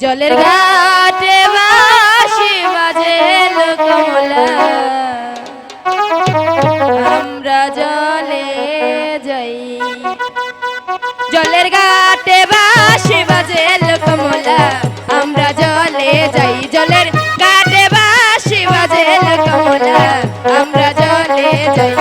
জলের ঘাটে বাঁশি বাজে কমলা, আমরা জলে যাই। জলের ঘাটে বাঁশি বাজে কমলা, আমরা জলে যাই। জলের ঘাটে বাঁশি বাজে কমলা, আমরা জলে যাই।